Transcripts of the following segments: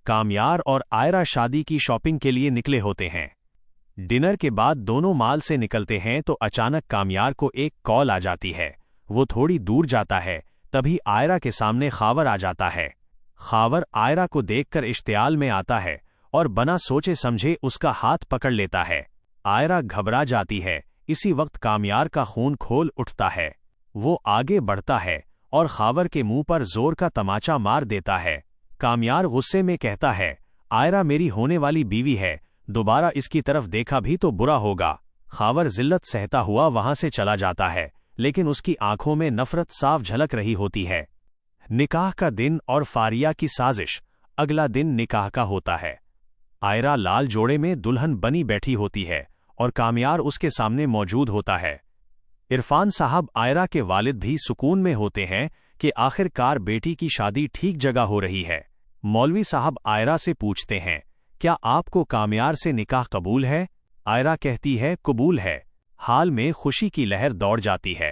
कामयार और आयरा शादी की शॉपिंग के लिए निकले होते हैं। डिनर के बाद दोनों मॉल से निकलते हैं तो अचानक कामयार को एक कॉल आ जाती है। वो थोड़ी दूर जाता है, तभी आयरा के सामने खावर आ जाता है। खावर आयरा को देखकर इश्तियाल में आता है और बिना सोचे समझे उसका हाथ पकड़ लेता है। आयरा घबरा जाती है। इसी वक्त कामयार का खून खोल उठता है। वो आगे बढ़ता है और खावर के मुंह पर जोर का तमाचा मार देता है। कामयार गुस्से में कहता है, आयरा मेरी होने वाली बीवी है, दोबारा इसकी तरफ देखा भी तो बुरा होगा। खावर जिल्लत सहता हुआ वहां से चला जाता है, लेकिन उसकी आंखों में नफरत साफ झलक रही होती है। निकाह का दिन और फारिया की साजिश। अगला दिन निकाह का होता है। आयरा लाल जोड़े में दुल्हन बनी बैठी होती है और कामयार उसके सामने मौजूद होता है। इरफान साहब आयरा के वालिद भी सुकून में होते हैं कि आखिरकार बेटी की शादी ठीक जगह हो रही है। मौलवी साहब आयरा से पूछते हैं, क्या आपको कामयार से निकाह कबूल है? आयरा कहती है, कबूल है। हाल में खुशी की लहर दौड़ जाती है।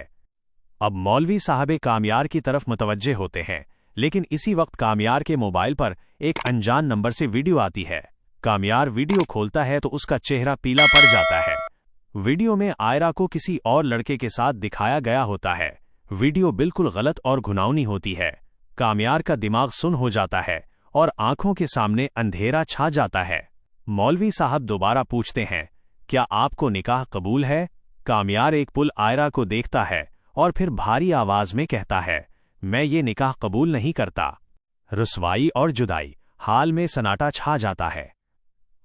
अब मौलवी साहब कामयार की तरफ मुतवज्जे होते हैं, लेकिन इसी वक्त कामयार के मोबाइल पर एक अनजान नंबर से वीडियो आती है। कामयार वीडियो खोलता है तो उसका चेहरा पीला पड़ जाता है। वीडियो में आयरा को किसी और लड़के के साथ दिखाया गया होता है। वीडियो बिल्कुल गलत और घुनावनी होती है। कामयार का दिमाग सुन्न हो जाता है और आंखों के सामने अंधेरा छा जाता है। मौलवी साहब दोबारा पूछते हैं, क्या आपको निकाह कबूल है? कामयार एक पुल आयरा को देखता है और फिर भारी आवाज में कहता है, मैं ये निकाह कबूल नहीं करता। रुसवाई और जुदाई। हाल में सन्नाटा छा जाता है।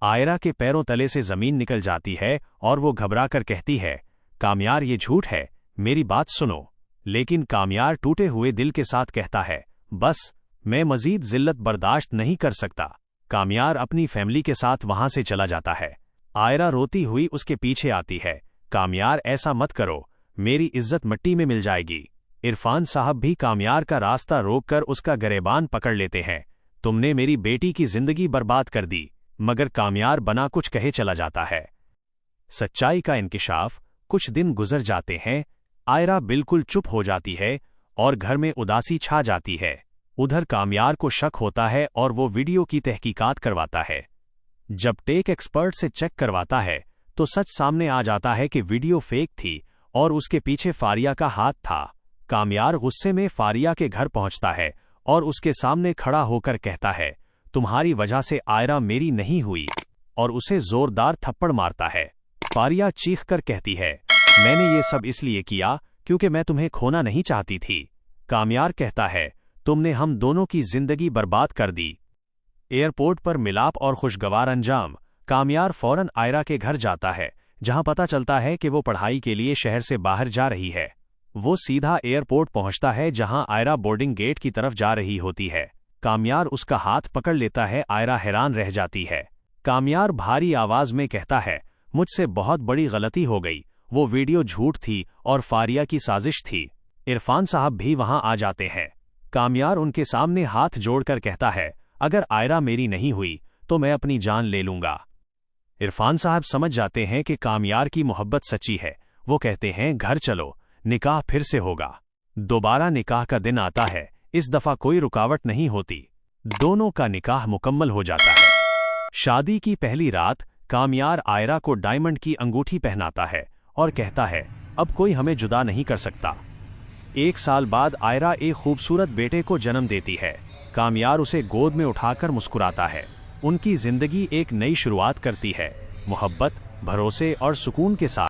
आयरा के पैरों तले से जमीन निकल जाती है और वो घबराकर कहती है, कामयार ये झूठ है, मेरी बात सुनो। लेकिन कामयार टूटे हुए दिल के साथ कहता है, बस मैं मजीद जिल्लत बर्दाश्त नहीं कर सकता। कामयार अपनी फैमिली के साथ वहां से चला जाता है। आयरा रोती हुई उसके पीछे आती है, कामयार ऐसा मत करो, मेरी इज्जत मिट्टी में मिल जाएगी। इरफान साहब भी कामयार का रास्ता रोककर उसका गरेबान पकड़ लेते हैं, तुमने मेरी बेटी की जिंदगी बर्बाद कर दी। मगर कामयार बना कुछ कहे चला जाता है। सच्चाई का इंकिशाफ। कुछ दिन गुजर जाते हैं। आयरा बिल्कुल चुप हो जाती है और घर में उदासी छा जाती है। उधर कामयार को शक होता है और वो वीडियो की तहकीकात करवाता है। जब टेक एक्सपर्ट से चेक करवाता है तो सच सामने आ जाता है कि वीडियो फेक थी और उसके पीछे फारिया का हाथ था। कामयार गुस्से में फारिया के घर पहुंचता है और उसके सामने खड़ा होकर कहता है, तुम्हारी वजह से आयरा मेरी नहीं हुई, और उसे जोरदार थप्पड़ मारता है। फारिया चीख कर कहती है, मैंने ये सब इसलिए किया क्योंकि मैं तुम्हें खोना नहीं चाहती थी। कामयार कहता है, तुमने हम दोनों की जिंदगी बर्बाद कर दी। एयरपोर्ट पर मिलाप और खुशगवार अंजाम। कामयार फौरन आयरा के घर जाता है, जहां पता चलता है कि वो पढ़ाई के लिए शहर से बाहर जा रही है। वो सीधा एयरपोर्ट पहुंचता है जहां आयरा बोर्डिंग गेट की तरफ जा रही होती है। कामयार उसका हाथ पकड़ लेता है। आयरा हैरान रह जाती है। कामयार भारी आवाज में कहता है, मुझसे बहुत बड़ी गलती हो गई, वो वीडियो झूठ थी और फारिया की साजिश थी। इरफान साहब भी वहां आ जाते हैं। कामयार उनके सामने हाथ जोड़कर कहता है, अगर आयरा मेरी नहीं हुई तो मैं अपनी जान ले लूंगा। इरफान साहब समझ जाते हैं कि कामयार की मोहब्बत सच्ची है। वो कहते हैं, घर चलो, निकाह फिर से होगा। दोबारा निकाह का दिन आता है। इस दफा कोई रुकावट नहीं होती। दोनों का निकाह मुकम्मल हो जाता है। शादी की पहली रात कामयार आयरा को डायमंड की अंगूठी पहनाता है और कहता है, अब कोई हमें जुदा नहीं कर सकता। 1 साल बाद आयरा एक खूबसूरत बेटे को जन्म देती है। कामयार उसे गोद में उठाकर मुस्कुराता है। उनकी जिंदगी एक नई शुरुआत करती है, मोहब्बत, भरोसे और सुकून के साथ।